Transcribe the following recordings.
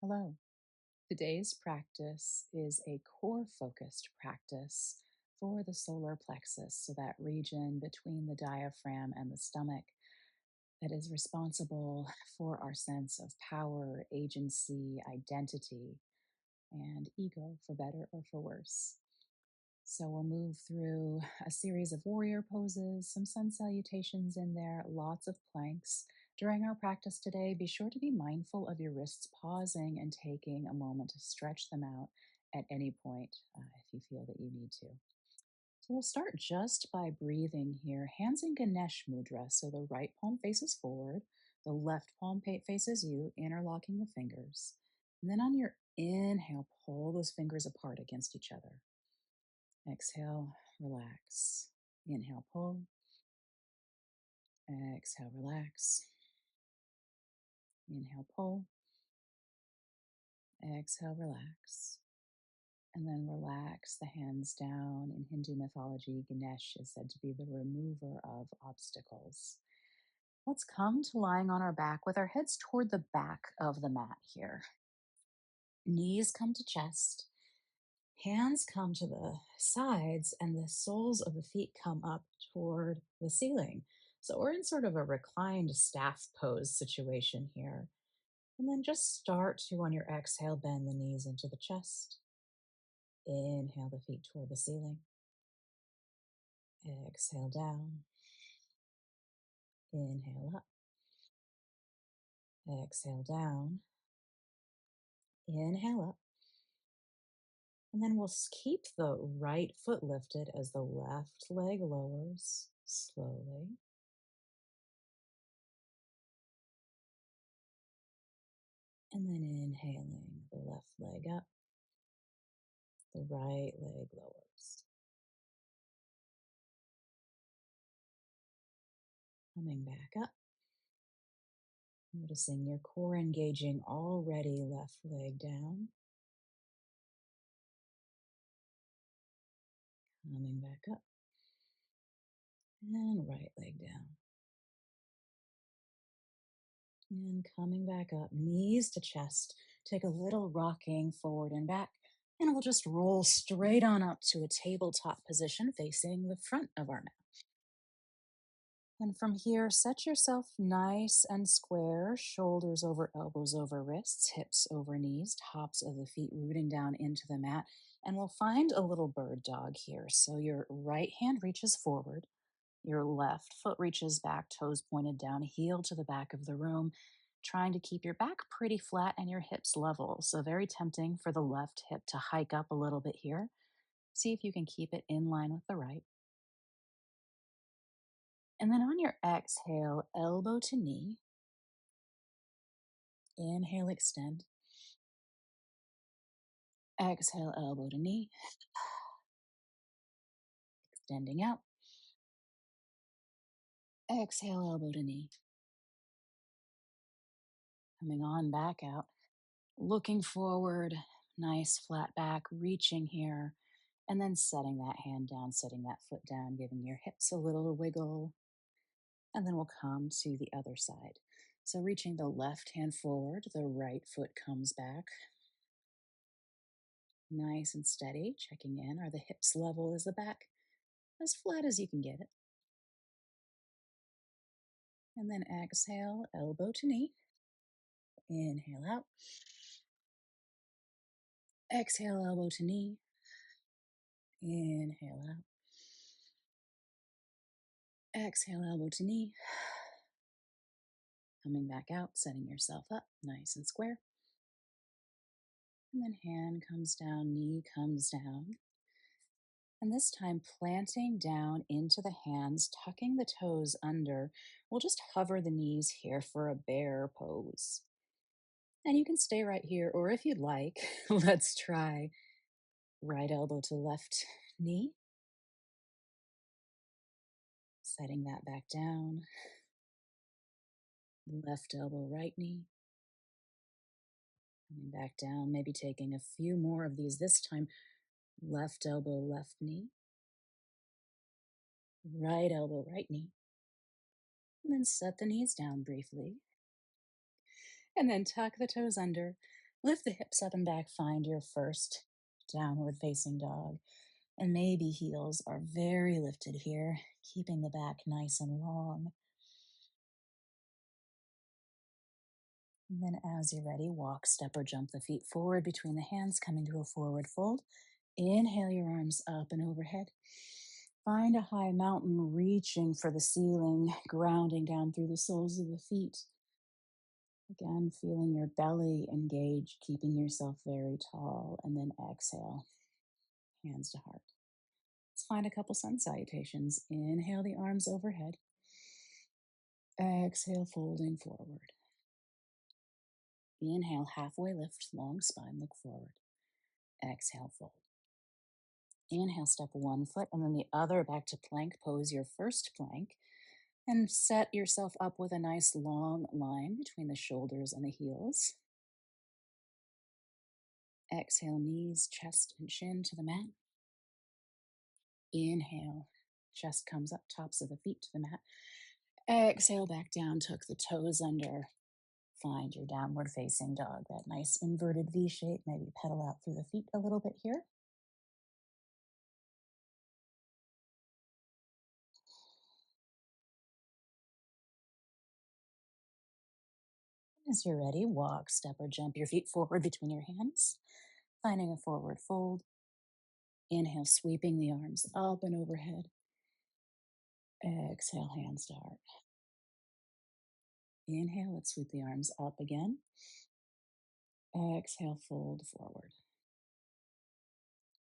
Hello. Today's practice is a core focused practice for the solar plexus, so that region between the diaphragm and the stomach that is responsible for our sense of power, agency, identity, and ego, for better or for worse. So we'll move through a series of warrior poses, some sun salutations in there, lots of planks. During our practice today, be sure to be mindful of your wrists pausing and taking a moment to stretch them out at any point if you feel that you need to. So we'll start just by breathing here. Hands in Ganesh Mudra. So the right palm faces forward, the left palm faces you, interlocking the fingers. And then on your inhale, pull those fingers apart against each other. Exhale, relax. Inhale, pull. Exhale, relax. Inhale, pull. Exhale, relax. And then relax the hands down. In Hindu mythology, Ganesh is said to be the remover of obstacles. Let's come to lying on our back with our heads toward the back of the mat here. Knees come to chest. Hands come to the sides, and the soles of the feet come up toward the ceiling. So we're in sort of a reclined staff pose situation here. And then just start to, on your exhale, bend the knees into the chest. Inhale the feet toward the ceiling. Exhale down. Inhale up. Exhale down. Inhale up. And then we'll keep the right foot lifted as the left leg lowers slowly. And then inhaling the left leg up, the right leg lowers. Coming back up, noticing your core engaging already, left leg down. Coming back up, and right leg down. And coming back up, knees to chest. Take a little rocking forward and back. And we'll just roll straight on up to a tabletop position facing the front of our mat. And from here, set yourself nice and square, shoulders over elbows over wrists, hips over knees, tops of the feet rooting down into the mat. And we'll find a little bird dog here. So your right hand reaches forward, your left foot reaches back, toes pointed down, heel to the back of the room, trying to keep your back pretty flat and your hips level. So very tempting for the left hip to hike up a little bit here. See if you can keep it in line with the right. And then on your exhale, elbow to knee. Inhale, extend. Exhale, elbow to knee. Extending out. Exhale, elbow to knee. Coming on back out. Looking forward. Nice flat back, reaching here. And then setting that hand down, setting that foot down, giving your hips a little wiggle. And then we'll come to the other side. So reaching the left hand forward, the right foot comes back. Nice and steady, checking in. Are the hips level? Is the back as flat as you can get it? And then exhale, elbow to knee. Inhale out. Exhale, elbow to knee. Inhale out. Exhale, elbow to knee. Coming back out, setting yourself up nice and square. And then hand comes down, knee comes down. And this time, planting down into the hands, tucking the toes under. We'll just hover the knees here for a bear pose. And you can stay right here, or if you'd like, let's try right elbow to left knee. Setting that back down. Left elbow, right knee. Coming back down, maybe taking a few more of these this time. Left elbow, left knee. Right elbow, right knee. And then set the knees down briefly. And then tuck the toes under. Lift the hips up and back, find your first downward facing dog. And maybe heels are very lifted here, keeping the back nice and long. And then, as you're ready, walk, step, or jump the feet forward between the hands, coming to a forward fold. Inhale your arms up and overhead. Find a high mountain, reaching for the ceiling, grounding down through the soles of the feet. Again, feeling your belly engage, keeping yourself very tall. And then exhale, hands to heart. Let's find a couple sun salutations. Inhale the arms overhead. Exhale, folding forward. Inhale, halfway lift, long spine, look forward. Exhale, fold. Inhale, step one foot and then the other back to plank. Pose your first plank and set yourself up with a nice long line between the shoulders and the heels. Exhale, knees, chest, and chin to the mat. Inhale, chest comes up, tops of the feet to the mat. Exhale, back down, tuck the toes under. Find your downward facing dog, that nice inverted V shape. Maybe pedal out through the feet a little bit here. As you're ready, walk, step, or jump your feet forward between your hands, finding a forward fold. Inhale, sweeping the arms up and overhead. Exhale, hands to heart. Inhale, let's sweep the arms up again. Exhale, fold forward.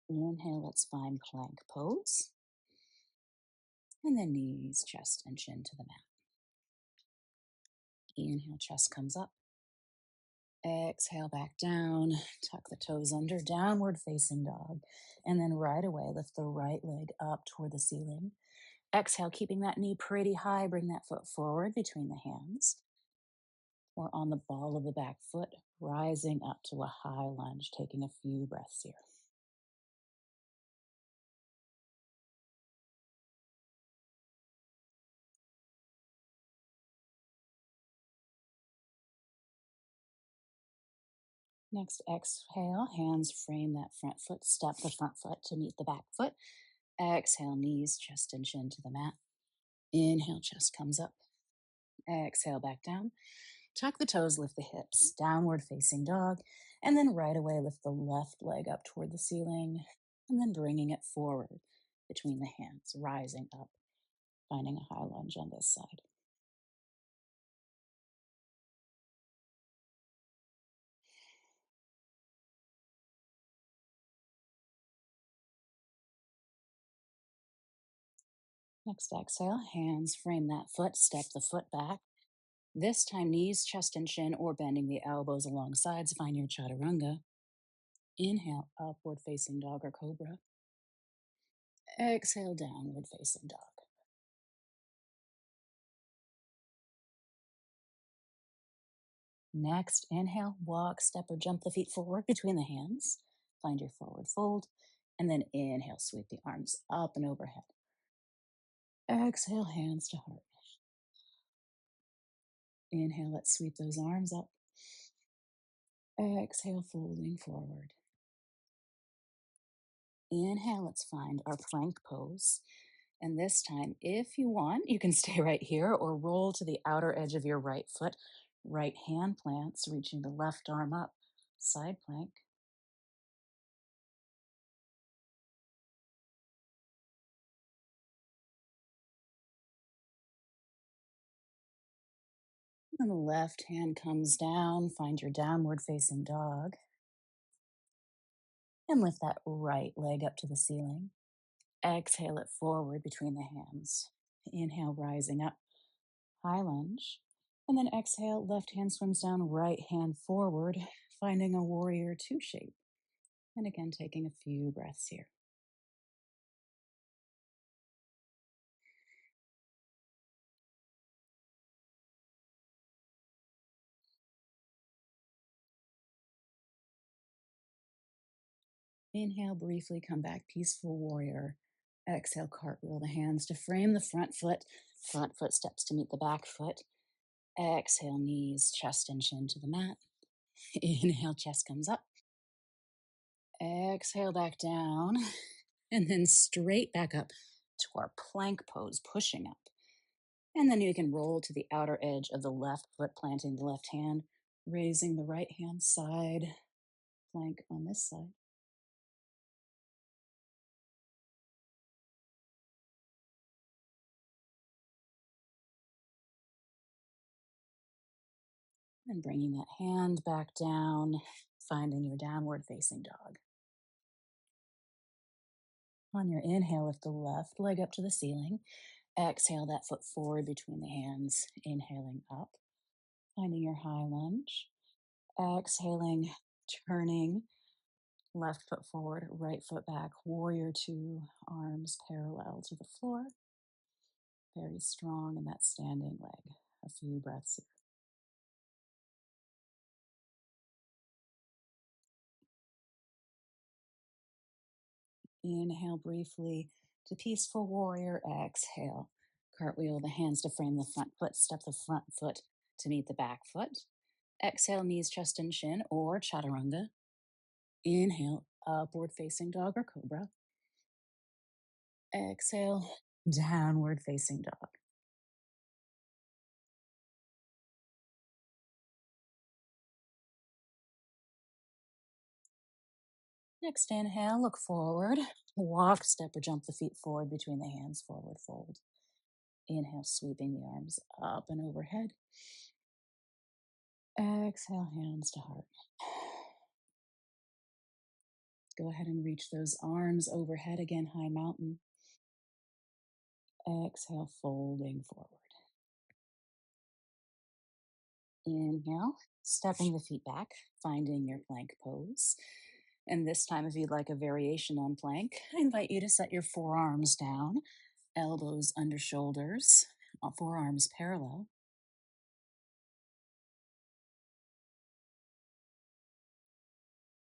Inhale, let's find plank pose. And then knees, chest, and chin to the mat. Inhale, chest comes up. Exhale, back down. Tuck the toes under, downward facing dog. And then right away, lift the right leg up toward the ceiling. Exhale, keeping that knee pretty high. Bring that foot forward between the hands or on the ball of the back foot, rising up to a high lunge, taking a few breaths here. Next, exhale, hands frame that front foot, step the front foot to meet the back foot. Exhale, knees, chest, and chin to the mat. Inhale, chest comes up. Exhale, back down. Tuck the toes, lift the hips, downward facing dog, and then right away lift the left leg up toward the ceiling, and then bringing it forward between the hands, rising up, finding a high lunge on this side. Next exhale, hands frame that foot, step the foot back. This time, knees, chest, and chin, or bending the elbows along sides. Find your chaturanga. Inhale, upward facing dog or cobra. Exhale, downward facing dog. Next, inhale, walk, step, or jump the feet forward between the hands. Find your forward fold. And then inhale, sweep the arms up and overhead. Exhale, hands to heart. Inhale, let's sweep those arms up. Exhale, folding forward. Inhale, let's find our plank pose. And this time, if you want, you can stay right here or roll to the outer edge of your right foot. Right hand plants, reaching the left arm up. Side plank. And the left hand comes down. Find your downward facing dog. And lift that right leg up to the ceiling. Exhale it forward between the hands. Inhale, rising up. High lunge. And then exhale, left hand swims down, right hand forward, finding a warrior two shape. And again, taking a few breaths here. Inhale, briefly come back, peaceful warrior. Exhale, cartwheel the hands to frame the front foot. Front foot steps to meet the back foot. Exhale, knees, chest, and chin to the mat. Inhale, chest comes up. Exhale back down. And then straight back up to our plank pose, pushing up. And then you can roll to the outer edge of the left foot, planting the left hand, raising the right hand side, plank on this side. And bringing that hand back down, finding your downward facing dog. On your inhale, lift the left leg up to the ceiling. Exhale that foot forward between the hands, inhaling up, finding your high lunge. Exhaling, turning, left foot forward, right foot back, warrior two, arms parallel to the floor. Very strong in that standing leg. A few breaths here. Inhale briefly to peaceful warrior. Exhale. Cartwheel the hands to frame the front foot. Step the front foot to meet the back foot. Exhale, knees, chest, and chin, or chaturanga. Inhale, upward facing dog or cobra. Exhale, downward facing dog. Next inhale, look forward. Walk, step, or jump the feet forward between the hands, forward fold. Inhale, sweeping the arms up and overhead. Exhale, hands to heart. Go ahead and reach those arms overhead again, high mountain. Exhale, folding forward. Inhale, stepping the feet back, finding your plank pose. And this time, if you'd like a variation on plank, I invite you to set your forearms down, elbows under shoulders, forearms parallel.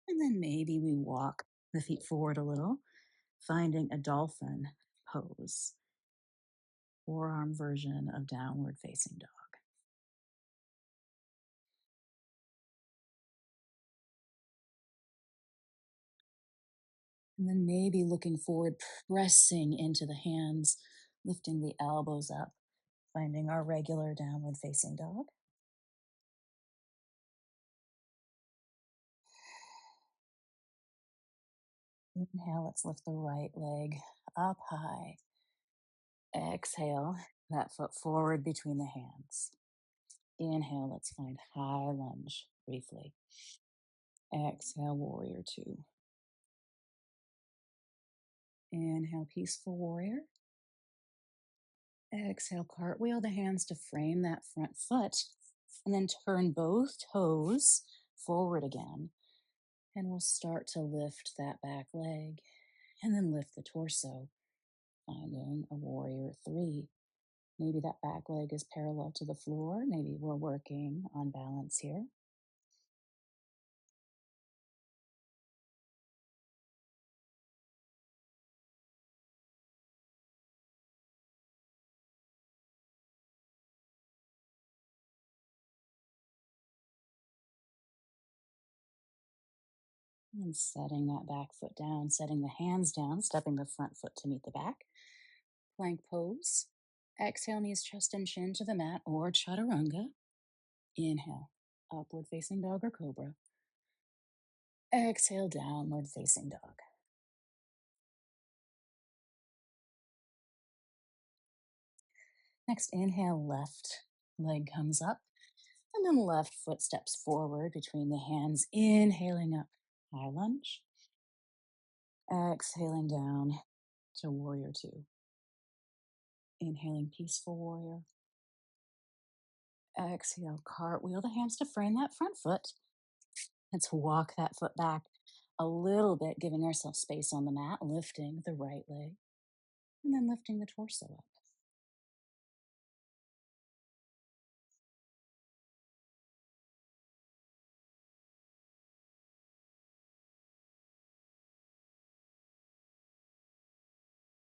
And then maybe we walk the feet forward a little, finding a dolphin pose, forearm version of downward facing dog. And then maybe looking forward, pressing into the hands, lifting the elbows up, finding our regular downward facing dog. Inhale, let's lift the right leg up high. Exhale, that foot forward between the hands. Inhale, let's find high lunge briefly. Exhale, warrior two. Inhale, peaceful warrior. Exhale, cartwheel the hands to frame that front foot. And then turn both toes forward again. And we'll start to lift that back leg and then lift the torso, finding a warrior three. Maybe that back leg is parallel to the floor. Maybe we're working on balance here. And setting that back foot down, setting the hands down, stepping the front foot to meet the back. Plank pose. Exhale, knees, chest, and chin to the mat or chaturanga. Inhale, upward facing dog or cobra. Exhale, downward facing dog. Next, inhale, left leg comes up, and then left foot steps forward between the hands, inhaling up, high lunge. Exhaling down to warrior two. Inhaling, peaceful warrior. Exhale, cartwheel the hands to frame that front foot. Let's walk that foot back a little bit, giving ourselves space on the mat, lifting the right leg, and then lifting the torso up.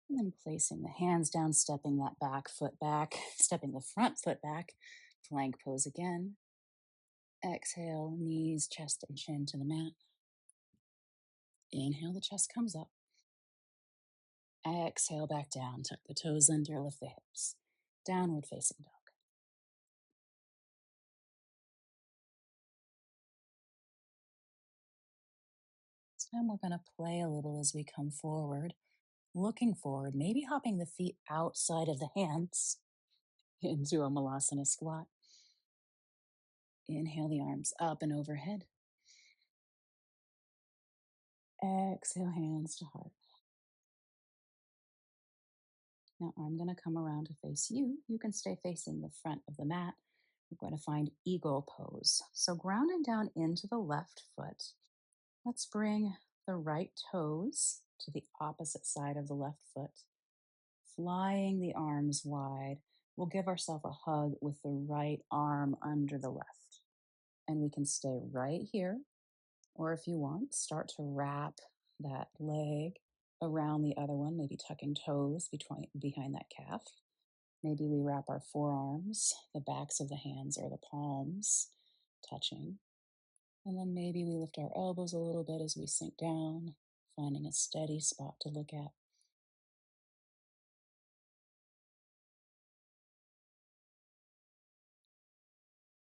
And then placing the hands down, stepping that back foot back, stepping the front foot back, plank pose again. Exhale, knees, chest, and chin to the mat. Inhale, the chest comes up. Exhale, back down. Tuck the toes under, lift the hips. Downward facing dog. This time we're going to play a little as we come forward, looking forward, maybe hopping the feet outside of the hands into a Malasana squat. Inhale the arms up and overhead. Exhale, hands to heart. Now I'm going to come around to face you. You can stay facing the front of the mat. We're going to find eagle pose. So grounding down into the left foot. Let's bring the right toes to the opposite side of the left foot. Flying the arms wide. We'll give ourselves a hug with the right arm under the left. And we can stay right here. Or if you want, start to wrap that leg around the other one, maybe tucking toes behind that calf. Maybe we wrap our forearms, the backs of the hands or the palms touching. And then maybe we lift our elbows a little bit as we sink down, finding a steady spot to look at.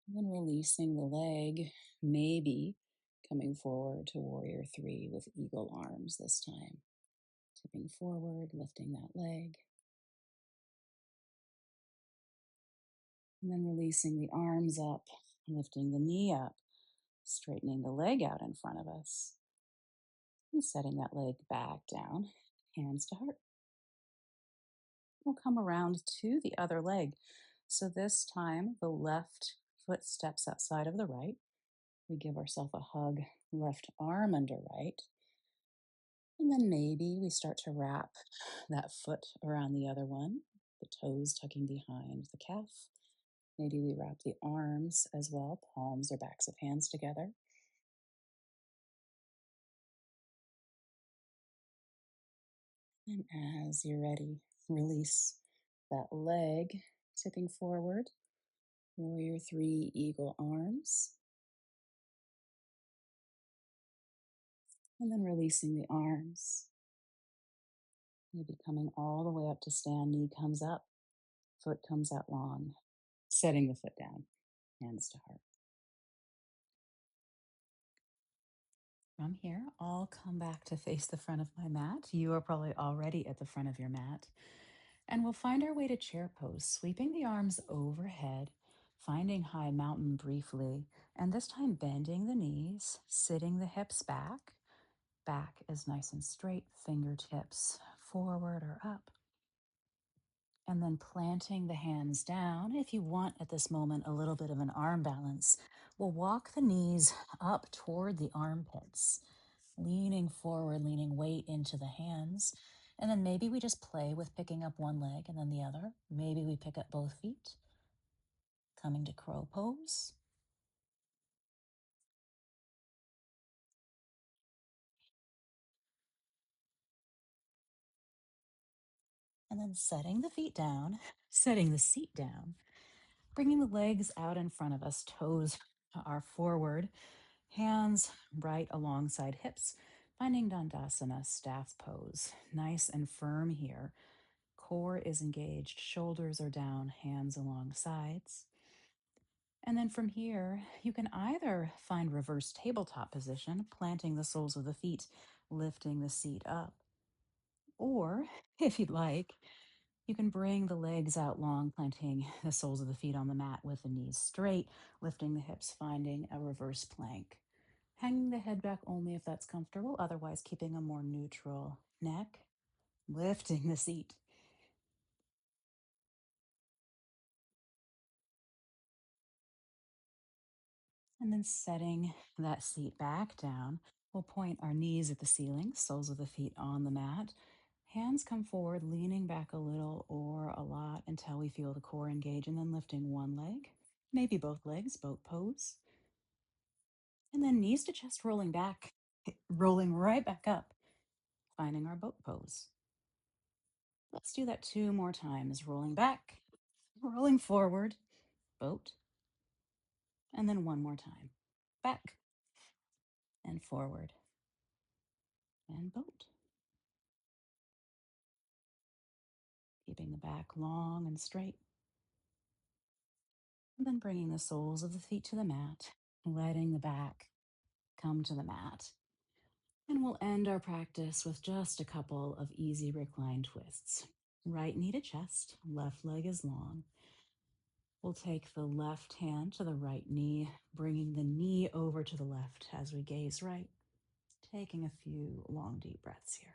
And then releasing the leg, maybe coming forward to warrior three with eagle arms this time. Tipping forward, lifting that leg. And then releasing the arms up, lifting the knee up, straightening the leg out in front of us, and setting that leg back down, hands to heart. We'll come around to the other leg. So this time, the left foot steps outside of the right. We give ourselves a hug, left arm under right. And then maybe we start to wrap that foot around the other one, the toes tucking behind the calf. Maybe we wrap the arms as well, palms or backs of hands together. And as you're ready, release that leg, tipping forward. Warrior three, eagle arms. And then releasing the arms. Maybe coming all the way up to stand, knee comes up, foot comes out long. Setting the foot down, hands to heart. From here, I'll come back to face the front of my mat. You are probably already at the front of your mat. And we'll find our way to chair pose, sweeping the arms overhead, finding high mountain briefly, and this time bending the knees, sitting the hips back. Back is nice and straight, fingertips forward or up. And then planting the hands down. If you want at this moment a little bit of an arm balance, we'll walk the knees up toward the armpits, leaning forward, leaning weight into the hands. And then maybe we just play with picking up one leg and then the other. Maybe we pick up both feet, coming to crow pose. And then setting the feet down, setting the seat down, bringing the legs out in front of us, toes are forward, hands right alongside hips, finding Dandasana staff pose. Nice and firm here. Core is engaged, shoulders are down, hands along sides. And then from here, you can either find reverse tabletop position, planting the soles of the feet, lifting the seat up. Or, if you'd like, you can bring the legs out long, planting the soles of the feet on the mat with the knees straight, lifting the hips, finding a reverse plank. Hanging the head back only if that's comfortable, otherwise keeping a more neutral neck, lifting the seat. And then setting that seat back down, we'll point our knees at the ceiling, soles of the feet on the mat. Hands come forward, leaning back a little or a lot until we feel the core engage, and then lifting one leg, maybe both legs, boat pose. And then knees to chest rolling back, rolling right back up, finding our boat pose. Let's do that two more times. Rolling back, rolling forward, boat, And then one more time. Back and forward and boat. Keeping the back long and straight. And then bringing the soles of the feet to the mat, letting the back come to the mat. And we'll end our practice with just a couple of easy recline twists. Right knee to chest, left leg is long. We'll take the left hand to the right knee, bringing the knee over to the left as we gaze right, taking a few long, deep breaths here.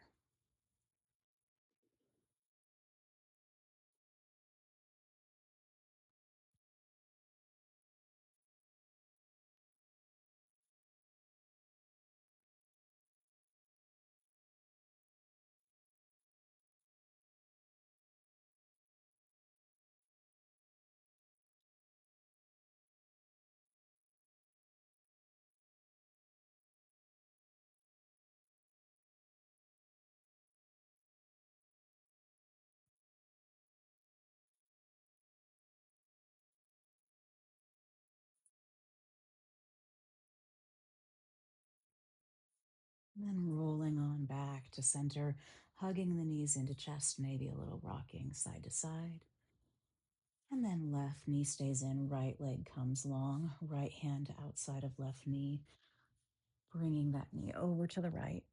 And then rolling on back to center, hugging the knees into chest, maybe a little rocking side to side. And then left knee stays in, right leg comes long, right hand outside of left knee, bringing that knee over to the right.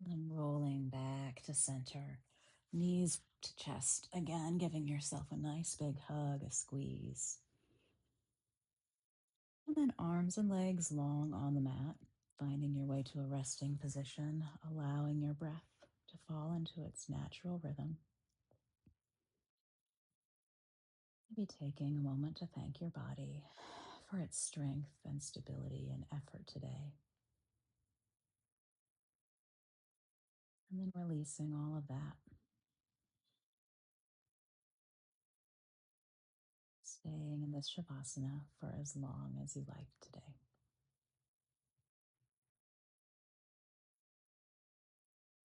And rolling back to center, knees to chest. Again, giving yourself a nice big hug, a squeeze. And then arms and legs long on the mat, finding your way to a resting position, allowing your breath to fall into its natural rhythm. Maybe taking a moment to thank your body for its strength and stability and effort today. And then releasing all of that, staying in this Shavasana for as long as you like today.